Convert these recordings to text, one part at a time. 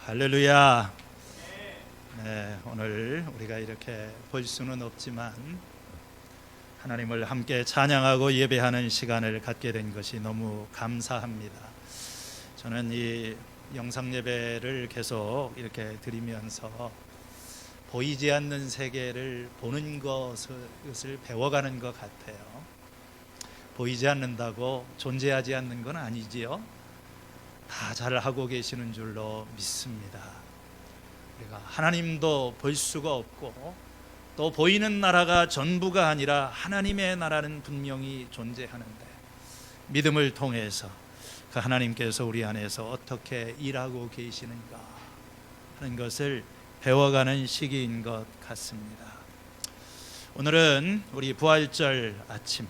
할렐루야. 네, 오늘 우리가 이렇게 볼 수는 없지만 하나님을 함께 찬양하고 예배하는 시간을 갖게 된 것이 너무 감사합니다. 저는 이 영상 예배를 계속 이렇게 드리면서 보이지 않는 세계를 보는 것을 배워가는 것 같아요. 보이지 않는다고 존재하지 않는 건 아니지요. 다 잘하고 계시는 줄로 믿습니다. 우리가 하나님도 볼 수가 없고 또 보이는 나라가 전부가 아니라 하나님의 나라는 분명히 존재하는데 믿음을 통해서 그 하나님께서 우리 안에서 어떻게 일하고 계시는가 하는 것을 배워가는 시기인 것 같습니다. 오늘은 우리 부활절 아침,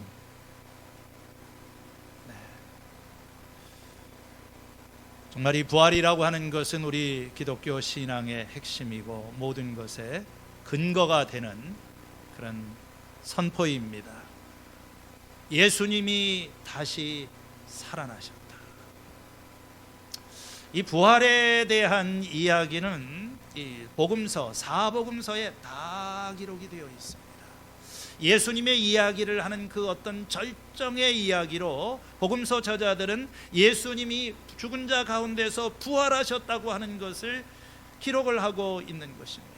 정말 이 부활이라고 하는 것은 우리 기독교 신앙의 핵심이고 모든 것의 근거가 되는 그런 선포입니다. 예수님이 다시 살아나셨다. 이 부활에 대한 이야기는 이 복음서, 사복음서에 다 기록이 되어 있습니다. 예수님의 이야기를 하는 그 어떤 절정의 이야기로 복음서 저자들은 예수님이 죽은 자 가운데서 부활하셨다고 하는 것을 기록을 하고 있는 것입니다.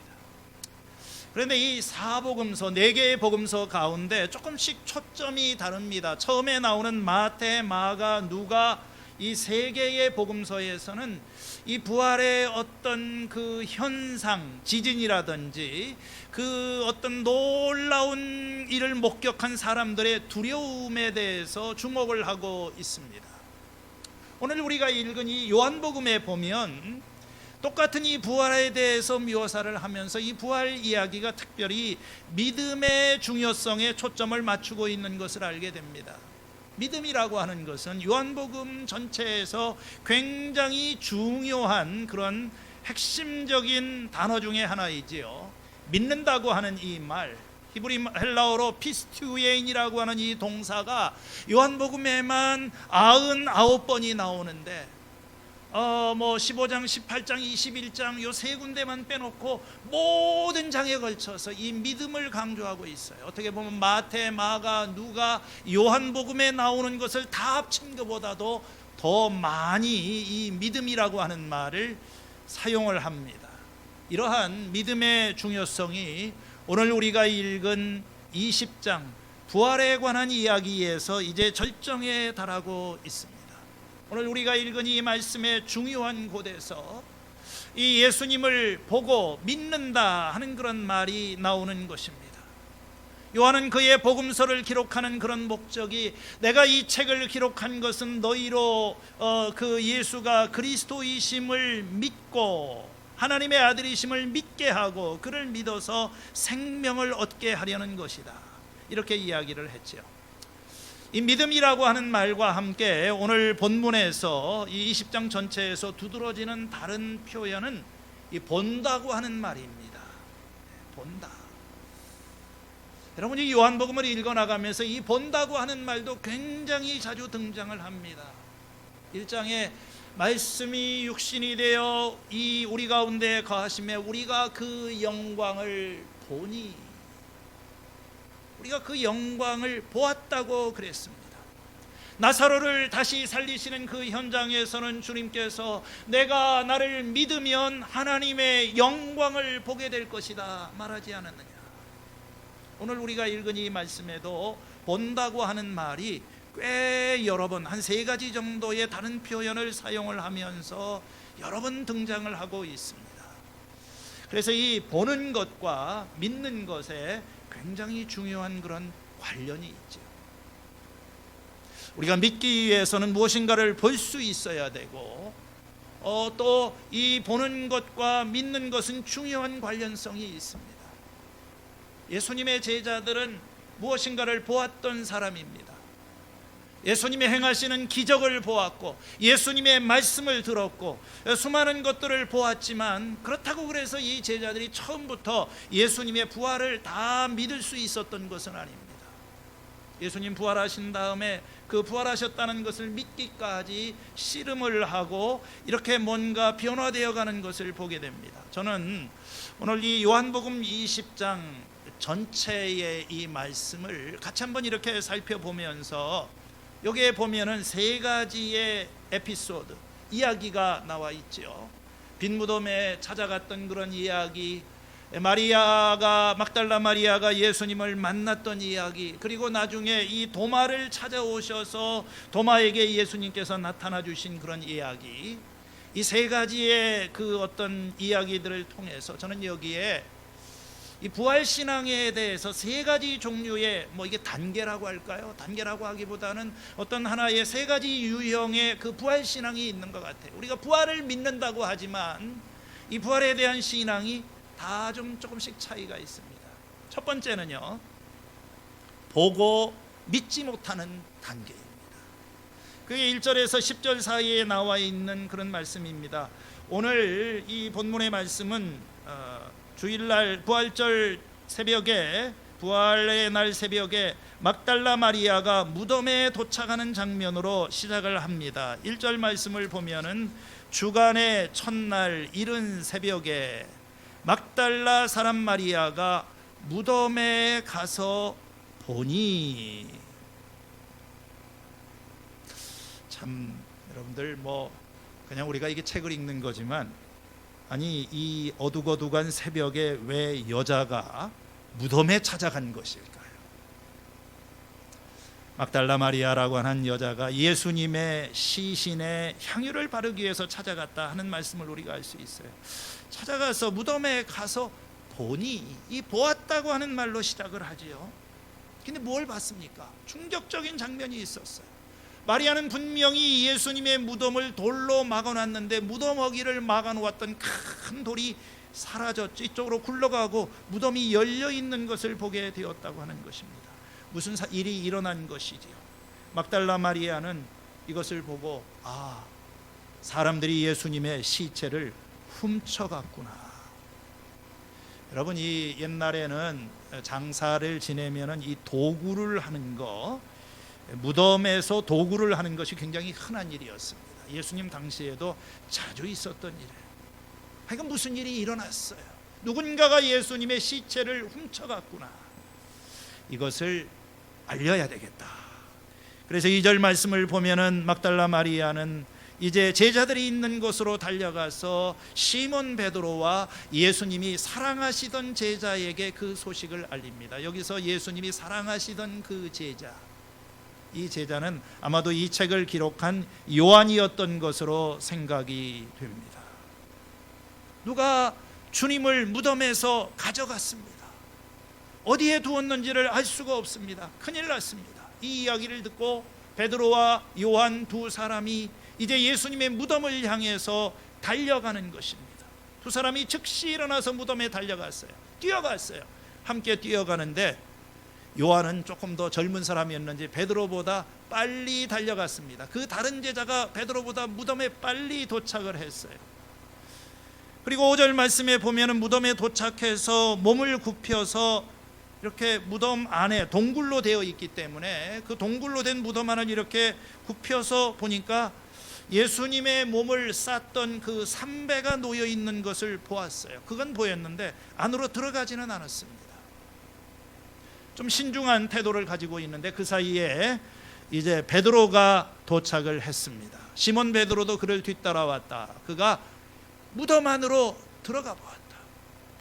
그런데 이 사복음서, 4개의 복음서 가운데 조금씩 초점이 다릅니다. 처음에 나오는 마태, 마가, 누가, 이 3개의 복음서에서는 이 부활의 어떤 그 현상, 지진이라든지 그 어떤 놀라운 일을 목격한 사람들의 두려움에 대해서 주목을 하고 있습니다. 오늘 우리가 읽은 이 요한복음에 보면 똑같은 이 부활에 대해서 묘사를 하면서 이 부활 이야기가 특별히 믿음의 중요성에 초점을 맞추고 있는 것을 알게 됩니다. 믿음이라고 하는 것은 요한복음 전체에서 굉장히 중요한 그런 핵심적인 단어 중에 하나이지요. 믿는다고 하는 이 말, 히브리 헬라어로 피스투예인이라고 하는 이 동사가 요한복음에만 99번이 나오는데 15장, 18장, 21장 요 3군데만 빼놓고 모든 장에 걸쳐서 이 믿음을 강조하고 있어요. 어떻게 보면 마태, 마가, 누가, 요한복음에 나오는 것을 다 합친 것보다도 더 많이 이 믿음이라고 하는 말을 사용을 합니다. 이러한 믿음의 중요성이 오늘 우리가 읽은 20장 부활에 관한 이야기에서 이제 절정에 달하고 있습니다. 오늘 우리가 읽은 이 말씀의 중요한 곳에서 이 예수님을 보고 믿는다 하는 그런 말이 나오는 것입니다. 요한은 그의 복음서를 기록하는 그런 목적이 내가 이 책을 기록한 것은 너희로 그 예수가 그리스도이심을 믿고 하나님의 아들이심을 믿게 하고 그를 믿어서 생명을 얻게 하려는 것이다. 이렇게 이야기를 했죠. 이 믿음이라고 하는 말과 함께 오늘 본문에서 이 20장 전체에서 두드러지는 다른 표현은 이 본다고 하는 말입니다. 본다. 여러분이 요한복음을 읽어나가면서 이 본다고 하는 말도 굉장히 자주 등장을 합니다. 1장에 말씀이 육신이 되어 이 우리 가운데 거하심에 우리가 그 영광을 보니, 우리가 그 영광을 보았다고 그랬습니다. 나사로를 다시 살리시는 그 현장에서는 주님께서 내가 나를 믿으면 하나님의 영광을 보게 될 것이다 말하지 않았느냐. 오늘 우리가 읽은 이 말씀에도 본다고 하는 말이 꽤 여러 번, 한 3가지 정도의 다른 표현을 사용을 하면서 여러 번 등장을 하고 있습니다. 그래서 이 보는 것과 믿는 것에 굉장히 중요한 그런 관련이 있죠. 우리가 믿기 위해서는 무엇인가를 볼 수 있어야 되고 또 이 보는 것과 믿는 것은 중요한 관련성이 있습니다. 예수님의 제자들은 무엇인가를 보았던 사람입니다. 예수님의 행하시는 기적을 보았고 예수님의 말씀을 들었고 수많은 것들을 보았지만 그렇다고 그래서 이 제자들이 처음부터 예수님의 부활을 다 믿을 수 있었던 것은 아닙니다. 예수님 부활하신 다음에 그 부활하셨다는 것을 믿기까지 씨름을 하고 이렇게 뭔가 변화되어 가는 것을 보게 됩니다. 저는 오늘 이 요한복음 20장 전체의 이 말씀을 같이 한번 이렇게 살펴보면서 여기에 보면은 세 가지의 에피소드, 이야기가 나와 있죠. 빈 무덤에 찾아갔던 그런 이야기, 막달라 마리아가 예수님을 만났던 이야기, 그리고 나중에 이 도마를 찾아오셔서 도마에게 예수님께서 나타나 주신 그런 이야기, 이 세 가지의 그 어떤 이야기들을 통해서 저는 여기에 이 부활 신앙에 대해서 세 가지 종류의 이게 단계라고 할까요? 단계라고 하기보다는 어떤 하나의 세 가지 유형의 그 부활 신앙이 있는 것 같아요. 우리가 부활을 믿는다고 하지만 이 부활에 대한 신앙이 다 조금씩 차이가 있습니다. 첫 번째는요, 보고 믿지 못하는 단계입니다. 그게 1절에서 10절 사이에 나와 있는 그런 말씀입니다. 오늘 이 본문의 말씀은 주일날 부활절 새벽에, 부활의 날 새벽에 막달라 마리아가 무덤에 도착하는 장면으로 시작을 합니다. 1절 말씀을 보면은 주간의 첫날 이른 새벽에 막달라 사람 마리아가 무덤에 가서 보니. 참 여러분들 그냥 우리가 이게 책을 읽는 거지만, 아니 이 어둑어둑한 새벽에 왜 여자가 무덤에 찾아간 것일까요? 막달라 마리아라고 하는 여자가 예수님의 시신에 향유를 바르기 위해서 찾아갔다 하는 말씀을 우리가 알 수 있어요. 찾아가서 무덤에 가서 보니, 이 보았다고 하는 말로 시작을 하지요. 근데 뭘 봤습니까? 충격적인 장면이 있었어요. 마리아는 분명히 예수님의 무덤을 돌로 막아놨는데 무덤어기를 막아놓았던 큰 돌이 사라졌죠. 이쪽으로 굴러가고 무덤이 열려있는 것을 보게 되었다고 하는 것입니다. 무슨 일이 일어난 것이지요. 막달라 마리아는 이것을 보고, 사람들이 예수님의 시체를 훔쳐갔구나. 여러분, 이 옛날에는 장사를 지내면은 이 도구를 하는 거, 무덤에서 도구를 하는 것이 굉장히 흔한 일이었습니다. 예수님 당시에도 자주 있었던 일이에요. 그러니까 무슨 일이 일어났어요. 누군가가 예수님의 시체를 훔쳐갔구나. 이것을 알려야 되겠다. 그래서 2절 말씀을 보면은 막달라 마리아는 이제 제자들이 있는 곳으로 달려가서 시몬 베드로와 예수님이 사랑하시던 제자에게 그 소식을 알립니다. 여기서 예수님이 사랑하시던 그 제자, 이 제자는 아마도 이 책을 기록한 요한이었던 것으로 생각이 됩니다. 누가 주님을 무덤에서 가져갔습니다. 어디에 두었는지를 알 수가 없습니다. 큰일 났습니다. 이 이야기를 듣고 베드로와 요한 두 사람이 이제 예수님의 무덤을 향해서 달려가는 것입니다. 두 사람이 즉시 일어나서 무덤에 달려갔어요. 뛰어갔어요. 함께 뛰어가는데 요한은 조금 더 젊은 사람이었는지 베드로보다 빨리 달려갔습니다. 그 다른 제자가 베드로보다 무덤에 빨리 도착을 했어요. 그리고 5절 말씀에 보면은 무덤에 도착해서 몸을 굽혀서 이렇게 무덤 안에 동굴로 되어 있기 때문에 그 동굴로 된 무덤 안을 이렇게 굽혀서 보니까 예수님의 몸을 쌌던 그 삼배가 놓여 있는 것을 보았어요. 그건 보였는데 안으로 들어가지는 않았습니다. 좀 신중한 태도를 가지고 있는데 그 사이에 이제 베드로가 도착을 했습니다. 시몬 베드로도 그를 뒤따라왔다. 그가 무덤 안으로 들어가 보았다.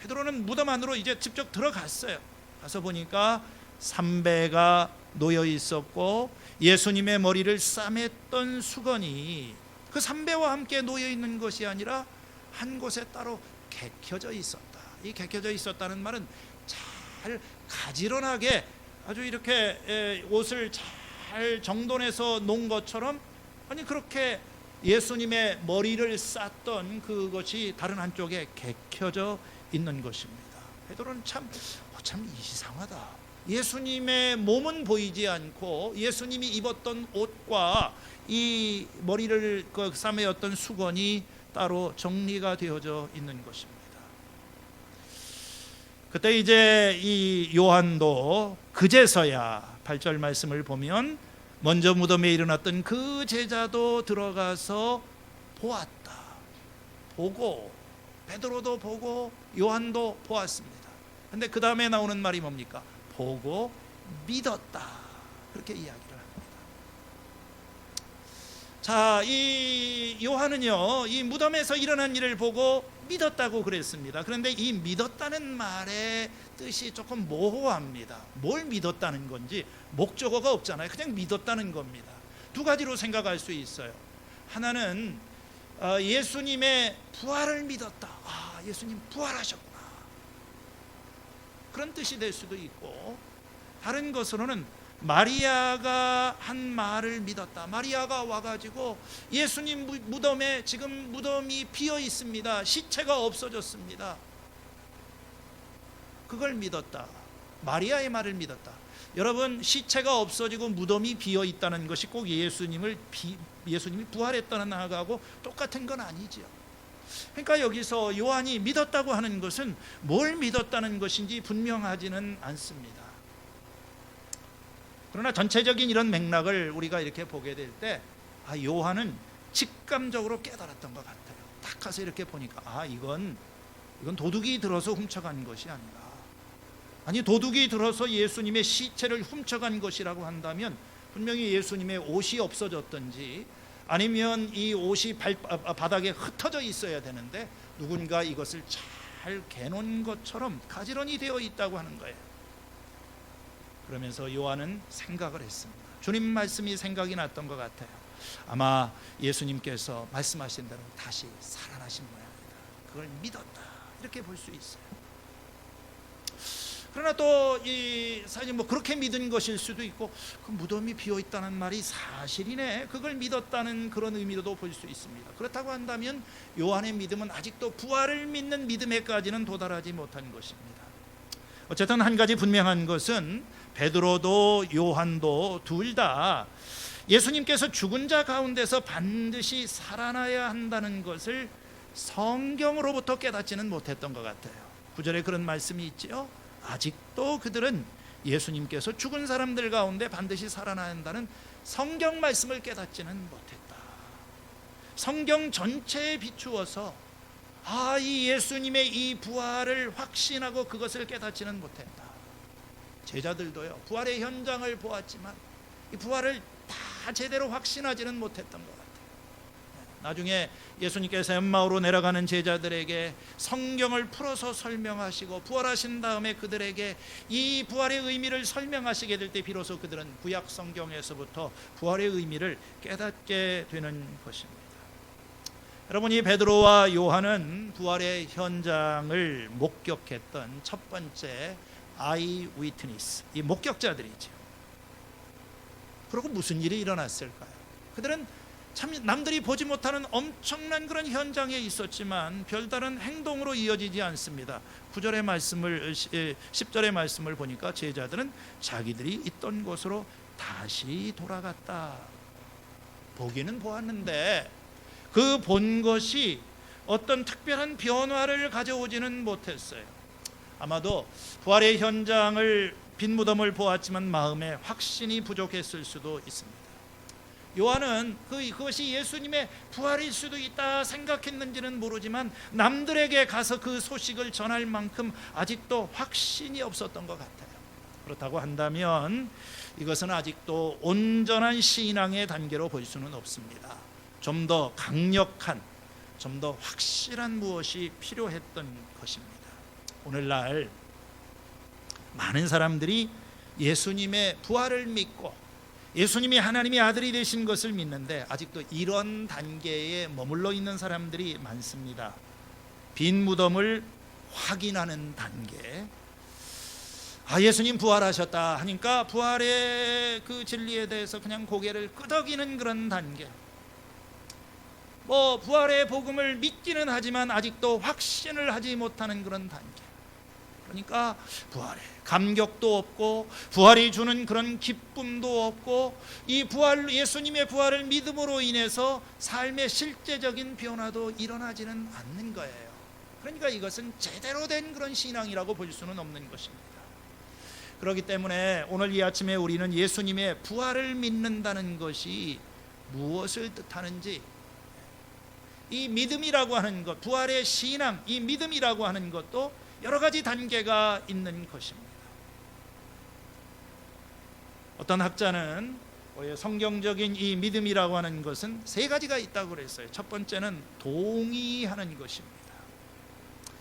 베드로는 무덤 안으로 이제 직접 들어갔어요. 가서 보니까 삼배가 놓여 있었고 예수님의 머리를 싸맸던 수건이 그 삼배와 함께 놓여 있는 것이 아니라 한 곳에 따로 개켜져 있었다. 이 개켜져 있었다는 말은 잘 가지런하게 아주 이렇게 옷을 잘 정돈해서 놓은 것처럼, 아니 그렇게 예수님의 머리를 쌌던 그것이 다른 한쪽에 개켜져 있는 것입니다. 베드로는 참 이상하다. 예수님의 몸은 보이지 않고 예수님이 입었던 옷과 이 머리를 싸매었던 수건이 따로 정리가 되어져 있는 것입니다. 그때 이제 이 요한도 그제서야 28절 말씀을 보면 먼저 무덤에 일어났던 그 제자도 들어가서 보았다. 보고 베드로도 보고 요한도 보았습니다. 근데 그 다음에 나오는 말이 뭡니까? 보고 믿었다. 그렇게 이야기를 합니다. 자, 이 요한은요, 이 무덤에서 일어난 일을 보고 믿었다고 그랬습니다. 그런데 이 믿었다는 말의 뜻이 조금 모호합니다. 뭘 믿었다는 건지 목적어가 없잖아요. 그냥 믿었다는 겁니다. 두 가지로 생각할 수 있어요. 하나는 예수님의 부활을 믿었다. 아, 예수님 부활하셨구나. 그런 뜻이 될 수도 있고, 다른 것으로는 마리아가 한 말을 믿었다. 마리아가 와가지고 예수님 무덤에 지금 무덤이 비어 있습니다. 시체가 없어졌습니다. 그걸 믿었다. 마리아의 말을 믿었다. 여러분, 시체가 없어지고 무덤이 비어 있다는 것이 꼭 예수님이 부활했다는 하고 똑같은 건 아니죠. 그러니까 여기서 요한이 믿었다고 하는 것은 뭘 믿었다는 것인지 분명하지는 않습니다. 그러나 전체적인 이런 맥락을 우리가 이렇게 보게 될 때, 요한은 직감적으로 깨달았던 것 같아요. 딱 가서 이렇게 보니까 이건 도둑이 들어서 훔쳐간 것이 아니라, 아니 도둑이 들어서 예수님의 시체를 훔쳐간 것이라고 한다면 분명히 예수님의 옷이 없어졌든지 아니면 이 옷이 바닥에 흩어져 있어야 되는데 누군가 이것을 잘 개놓은 것처럼 가지런히 되어 있다고 하는 거예요. 그러면서 요한은 생각을 했습니다. 주님 말씀이 생각이 났던 것 같아요. 아마 예수님께서 말씀하신 대로 다시 살아나신 모양이다. 그걸 믿었다. 이렇게 볼 수 있어요. 그러나 또 사실 그렇게 믿은 것일 수도 있고, 그 무덤이 비어 있다는 말이 사실이네, 그걸 믿었다는 그런 의미로도 볼 수 있습니다. 그렇다고 한다면 요한의 믿음은 아직도 부활을 믿는 믿음에까지는 도달하지 못한 것입니다. 어쨌든 한 가지 분명한 것은 베드로도 요한도 둘 다 예수님께서 죽은 자 가운데서 반드시 살아나야 한다는 것을 성경으로부터 깨닫지는 못했던 것 같아요. 9절에 그런 말씀이 있지요. 아직도 그들은 예수님께서 죽은 사람들 가운데 반드시 살아나야 한다는 성경 말씀을 깨닫지는 못했다. 성경 전체에 비추어서 이 예수님의 이 부활을 확신하고 그것을 깨닫지는 못했다. 제자들도요, 부활의 현장을 보았지만 이 부활을 다 제대로 확신하지는 못했던 것 같아요. 나중에 예수님께서 엠마오로 내려가는 제자들에게 성경을 풀어서 설명하시고 부활하신 다음에 그들에게 이 부활의 의미를 설명하시게 될 때 비로소 그들은 구약 성경에서부터 부활의 의미를 깨닫게 되는 것입니다. 여러분, 이 베드로와 요한은 부활의 현장을 목격했던 첫 번째 아이 위트니스, 이 목격자들이죠. 그리고 무슨 일이 일어났을까요? 그들은 참 남들이 보지 못하는 엄청난 그런 현장에 있었지만 별다른 행동으로 이어지지 않습니다. 9절의 말씀을 10절의 말씀을 보니까 제자들은 자기들이 있던 곳으로 다시 돌아갔다. 보기는 보았는데 그 본 것이 어떤 특별한 변화를 가져오지는 못했어요. 아마도 부활의 현장을 빈 무덤을 보았지만 마음에 확신이 부족했을 수도 있습니다. 요한은 그것이 예수님의 부활일 수도 있다 생각했는지는 모르지만 남들에게 가서 그 소식을 전할 만큼 아직도 확신이 없었던 것 같아요. 그렇다고 한다면 이것은 아직도 온전한 신앙의 단계로 볼 수는 없습니다. 좀 더 강력한, 좀 더 확실한 무엇이 필요했던 것입니다. 오늘날 많은 사람들이 예수님의 부활을 믿고 예수님이 하나님의 아들이 되신 것을 믿는데 아직도 이런 단계에 머물러 있는 사람들이 많습니다. 빈 무덤을 확인하는 단계. 예수님 부활하셨다 하니까 부활의 그 진리에 대해서 그냥 고개를 끄덕이는 그런 단계. 부활의 복음을 믿기는 하지만 아직도 확신을 하지 못하는 그런 단계. 그러니까 부활에 감격도 없고 부활이 주는 그런 기쁨도 없고 이 부활, 예수님의 부활을 믿음으로 인해서 삶의 실제적인 변화도 일어나지는 않는 거예요. 그러니까 이것은 제대로 된 그런 신앙이라고 볼 수는 없는 것입니다. 그렇기 때문에 오늘 이 아침에 우리는 예수님의 부활을 믿는다는 것이 무엇을 뜻하는지, 이 믿음이라고 하는 것, 부활의 신앙, 이 믿음이라고 하는 것도 여러 가지 단계가 있는 것입니다. 어떤 학자는 성경적인 이 믿음이라고 하는 것은 세 가지가 있다고 그랬어요. 첫 번째는 동의하는 것입니다.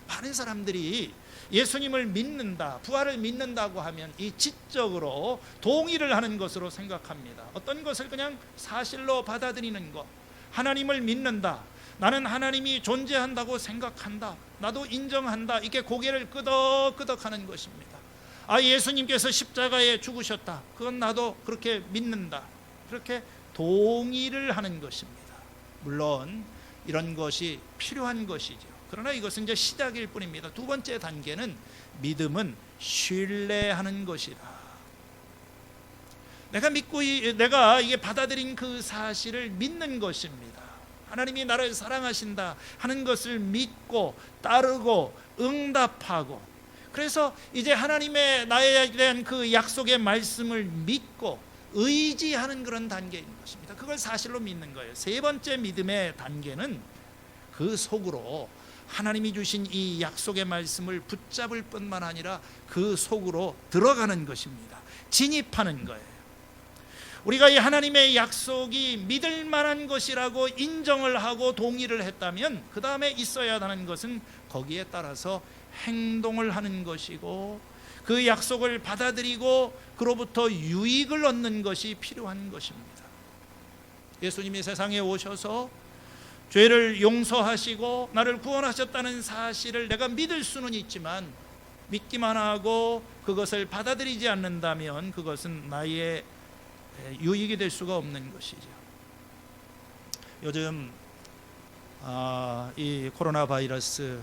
많은 사람들이 예수님을 믿는다, 부활을 믿는다고 하면 이 지적으로 동의를 하는 것으로 생각합니다. 어떤 것을 그냥 사실로 받아들이는 것, 하나님을 믿는다, 나는 하나님이 존재한다고 생각한다, 나도 인정한다, 이렇게 고개를 끄덕끄덕하는 것입니다. 예수님께서 십자가에 죽으셨다, 그건 나도 그렇게 믿는다, 그렇게 동의를 하는 것입니다. 물론 이런 것이 필요한 것이죠. 그러나 이것은 이제 시작일 뿐입니다. 두 번째 단계는 믿음은 신뢰하는 것이다. 내가 믿고 내가 이게 받아들인 그 사실을 믿는 것입니다. 하나님이 나를 사랑하신다 하는 것을 믿고 따르고 응답하고, 그래서 이제 하나님의 나에 대한 그 약속의 말씀을 믿고 의지하는 그런 단계인 것입니다. 그걸 사실로 믿는 거예요. 세 번째 믿음의 단계는 그 속으로 하나님이 주신 이 약속의 말씀을 붙잡을 뿐만 아니라 그 속으로 들어가는 것입니다. 진입하는 거예요. 우리가 이 하나님의 약속이 믿을 만한 것이라고 인정을 하고 동의를 했다면 그 다음에 있어야 하는 것은 거기에 따라서 행동을 하는 것이고, 그 약속을 받아들이고 그로부터 유익을 얻는 것이 필요한 것입니다. 예수님이 세상에 오셔서 죄를 용서하시고 나를 구원하셨다는 사실을 내가 믿을 수는 있지만, 믿기만 하고 그것을 받아들이지 않는다면 그것은 나의 유익이 될 수가 없는 것이죠. 요즘 이 코로나 바이러스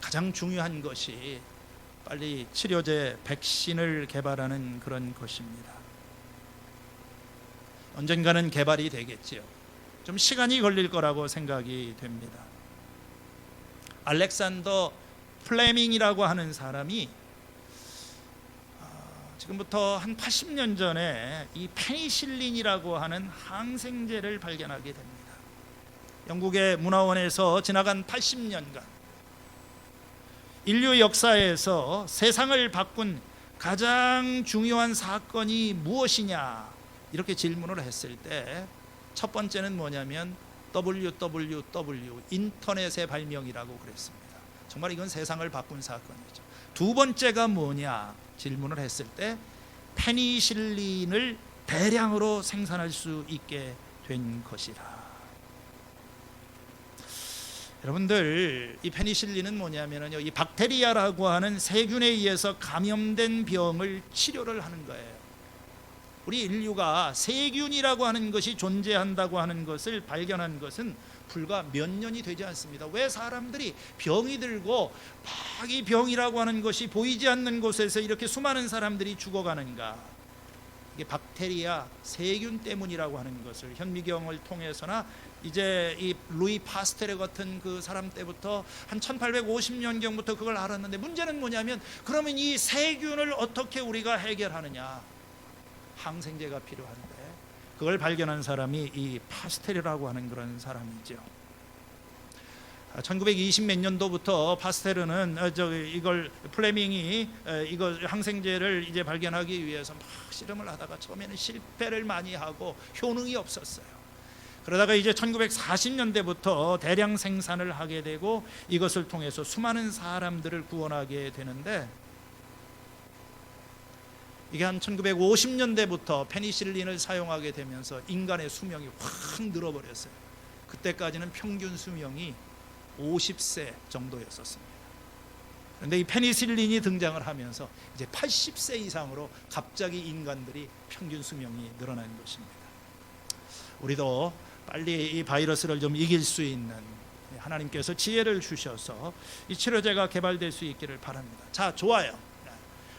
가장 중요한 것이 빨리 치료제, 백신을 개발하는 그런 것입니다. 언젠가는 개발이 되겠지요. 좀 시간이 걸릴 거라고 생각이 됩니다. 알렉산더 플레밍이라고 하는 사람이 지금부터 한 80년 전에 이 페니실린이라고 하는 항생제를 발견하게 됩니다. 영국의 문화원에서 지나간 80년간 인류 역사에서 세상을 바꾼 가장 중요한 사건이 무엇이냐, 이렇게 질문을 했을 때 첫 번째는 뭐냐면 WWW, 인터넷의 발명이라고 그랬습니다. 정말 이건 세상을 바꾼 사건이죠. 두 번째가 뭐냐 질문을 했을 때 페니실린을 대량으로 생산할 수 있게 된 것이다. 여러분들, 이 페니실린은 뭐냐면요, 이 박테리아라고 하는 세균에 의해서 감염된 병을 치료를 하는 거예요. 우리 인류가 세균이라고 하는 것이 존재한다고 하는 것을 발견한 것은 불과 몇 년이 되지 않습니다. 왜 사람들이 병이 들고 막 이 병이라고 하는 것이 보이지 않는 곳에서 이렇게 수많은 사람들이 죽어가는가? 이게 박테리아, 세균 때문이라고 하는 것을 현미경을 통해서나 이제 이 루이 파스테르 같은 그 사람 때부터 한 1850년경부터 그걸 알았는데, 문제는 뭐냐면 그러면 이 세균을 어떻게 우리가 해결하느냐? 항생제가 필요한데 그걸 발견한 사람이 이 파스테르라고 하는 그런 사람이죠. 1920 몇 년도부터 파스테르는 이걸 플레밍이 이거 항생제를 이제 발견하기 위해서 막 실험을 하다가 처음에는 실패를 많이 하고 효능이 없었어요. 그러다가 이제 1940년대부터 대량 생산을 하게 되고 이것을 통해서 수많은 사람들을 구원하게 되는데, 이게 한 1950년대부터 페니실린을 사용하게 되면서 인간의 수명이 확 늘어버렸어요. 그때까지는 평균 수명이 50세 정도였었습니다. 그런데 이 페니실린이 등장을 하면서 이제 80세 이상으로 갑자기 인간들이 평균 수명이 늘어난 것입니다. 우리도 빨리 이 바이러스를 좀 이길 수 있는 하나님께서 지혜를 주셔서 이 치료제가 개발될 수 있기를 바랍니다. 자, 좋아요.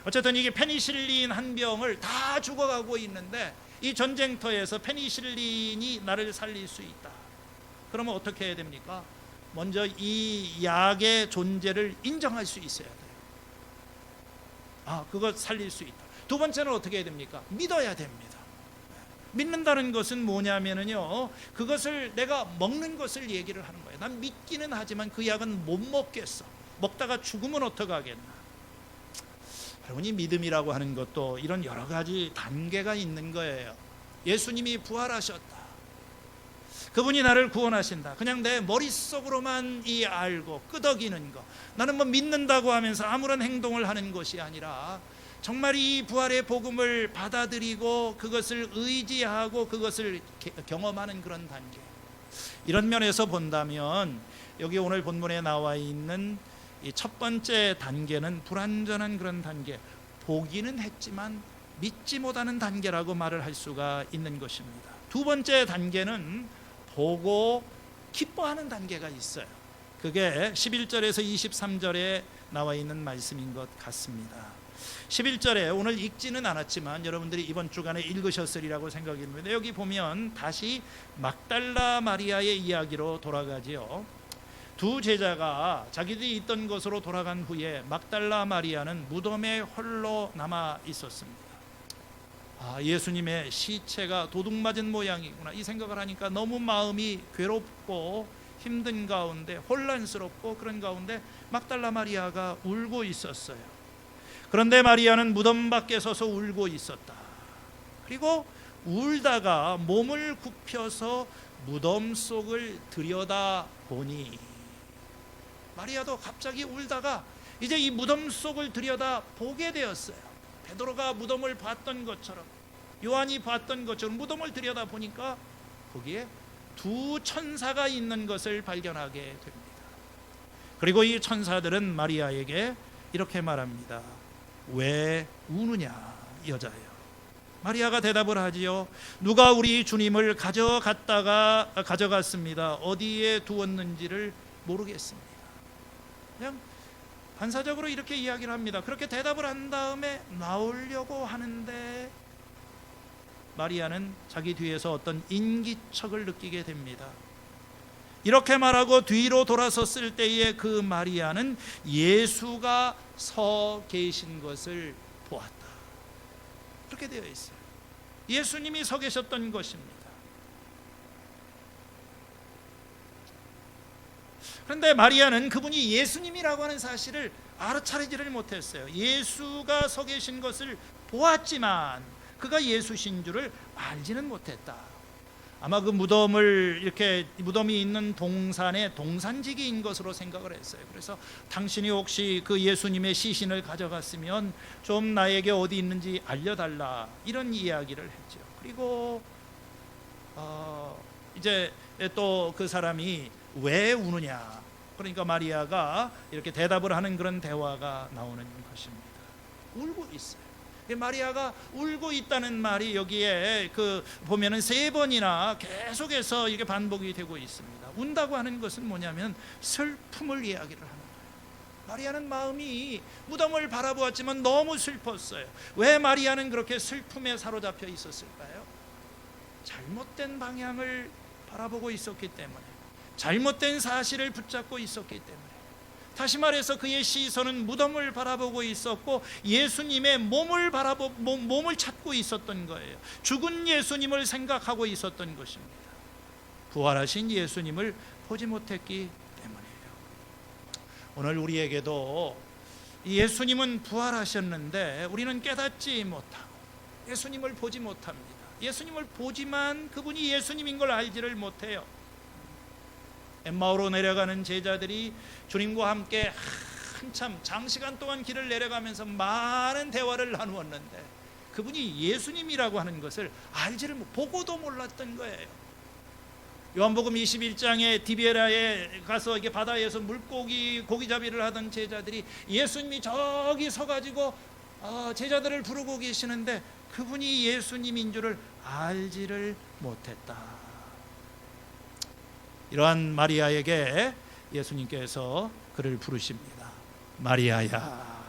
어쨌든 이게 페니실린 한 병을 다 죽어가고 있는데 이 전쟁터에서 페니실린이 나를 살릴 수 있다. 그러면 어떻게 해야 됩니까? 먼저 이 약의 존재를 인정할 수 있어야 돼요. 그것 살릴 수 있다. 두 번째는 어떻게 해야 됩니까? 믿어야 됩니다. 믿는다는 것은 뭐냐면요, 그것을 내가 먹는 것을 얘기를 하는 거예요. 난 믿기는 하지만 그 약은 못 먹겠어. 먹다가 죽으면 어떡하겠나. 여러분이 믿음이라고 하는 것도 이런 여러 가지 단계가 있는 거예요. 예수님이 부활하셨다. 그분이 나를 구원하신다. 그냥 내 머릿속으로만 알고 끄덕이는 거, 나는 뭐 믿는다고 하면서 아무런 행동을 하는 것이 아니라 정말 이 부활의 복음을 받아들이고 그것을 의지하고 그것을 경험하는 그런 단계. 이런 면에서 본다면 여기 오늘 본문에 나와 있는 이 첫 번째 단계는 불완전한 그런 단계, 보기는 했지만 믿지 못하는 단계라고 말을 할 수가 있는 것입니다. 두 번째 단계는 보고 기뻐하는 단계가 있어요. 그게 11절에서 23절에 나와 있는 말씀인 것 같습니다. 11절에 오늘 읽지는 않았지만 여러분들이 이번 주간에 읽으셨으리라고 생각이 듭니다. 여기 보면 다시 막달라 마리아의 이야기로 돌아가지요. 두 제자가 자기들이 있던 곳으로 돌아간 후에 막달라 마리아는 무덤에 홀로 남아 있었습니다. 예수님의 시체가 도둑 맞은 모양이구나, 이 생각을 하니까 너무 마음이 괴롭고 힘든 가운데, 혼란스럽고 그런 가운데 막달라 마리아가 울고 있었어요. 그런데 마리아는 무덤 밖에 서서 울고 있었다. 그리고 울다가 몸을 굽혀서 무덤 속을 들여다보니, 마리아도 갑자기 울다가 이제 이 무덤 속을 들여다보게 되었어요. 베드로가 무덤을 봤던 것처럼, 요한이 봤던 것처럼 무덤을 들여다보니까 거기에 두 천사가 있는 것을 발견하게 됩니다. 그리고 이 천사들은 마리아에게 이렇게 말합니다. 왜 우느냐, 여자여. 마리아가 대답을 하지요. 누가 우리 주님을 가져갔습니다. 어디에 두었는지를 모르겠습니다. 그냥 반사적으로 이렇게 이야기를 합니다. 그렇게 대답을 한 다음에 나오려고 하는데 마리아는 자기 뒤에서 어떤 인기척을 느끼게 됩니다. 이렇게 말하고 뒤로 돌아섰을 때에 그 마리아는 예수가 서 계신 것을 보았다. 그렇게 되어 있어요. 예수님이 서 계셨던 것입니다. 그런데 마리아는 그분이 예수님이라고 하는 사실을 알아차리지를 못했어요. 예수가 서 계신 것을 보았지만 그가 예수신 줄을 알지는 못했다. 아마 그 무덤이 있는 동산의 동산지기인 것으로 생각을 했어요. 그래서 당신이 혹시 그 예수님의 시신을 가져갔으면 좀 나에게 어디 있는지 알려달라, 이런 이야기를 했죠. 그리고 이제 또 그 사람이 왜 우느냐, 그러니까 마리아가 이렇게 대답을 하는 그런 대화가 나오는 것입니다. 울고 있어요. 마리아가 울고 있다는 말이 여기에 보면은 3번이나 계속해서 이게 반복이 되고 있습니다. 운다고 하는 것은 뭐냐면 슬픔을 이야기를 하는 거예요. 마리아는 마음이 무덤을 바라보았지만 너무 슬펐어요. 왜 마리아는 그렇게 슬픔에 사로잡혀 있었을까요? 잘못된 방향을 바라보고 있었기 때문에, 잘못된 사실을 붙잡고 있었기 때문에, 다시 말해서 그의 시선은 무덤을 바라보고 있었고 예수님의 몸을 찾고 있었던 거예요. 죽은 예수님을 생각하고 있었던 것입니다. 부활하신 예수님을 보지 못했기 때문이에요. 오늘 우리에게도 예수님은 부활하셨는데 우리는 깨닫지 못하고 예수님을 보지 못합니다. 예수님을 보지만 그분이 예수님인 걸 알지를 못해요. 엠마오로 내려가는 제자들이 주님과 함께 한참 장시간 동안 길을 내려가면서 많은 대화를 나누었는데 그분이 예수님이라고 하는 것을 보고도 몰랐던 거예요. 요한복음 21장에 디베라에 가서 이게 바다에서 고기잡이를 하던 제자들이 예수님이 저기 서가지고 제자들을 부르고 계시는데 그분이 예수님인 줄을 알지를 못했다. 이러한 마리아에게 예수님께서 그를 부르십니다. 마리아야.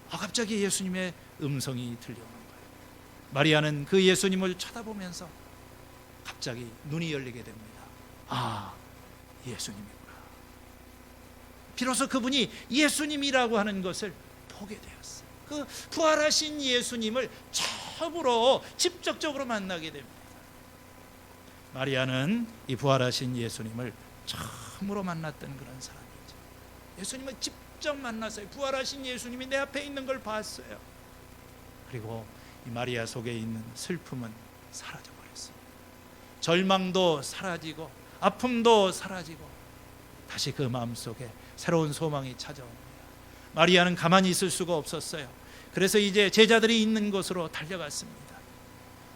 갑자기 예수님의 음성이 들려오는 거예요. 마리아는 그 예수님을 쳐다보면서 갑자기 눈이 열리게 됩니다. 예수님이구나. 비로소 그분이 예수님이라고 하는 것을 보게 되었어요. 그 부활하신 예수님을 처음으로 직접적으로 만나게 됩니다. 마리아는 이 부활하신 예수님을 처음으로 만났던 그런 사람이죠. 예수님을 직접 만났어요. 부활하신 예수님이 내 앞에 있는 걸 봤어요. 그리고 이 마리아 속에 있는 슬픔은 사라져버렸어요. 절망도 사라지고 아픔도 사라지고 다시 그 마음속에 새로운 소망이 찾아옵니다. 마리아는 가만히 있을 수가 없었어요. 그래서 이제 제자들이 있는 곳으로 달려갔습니다.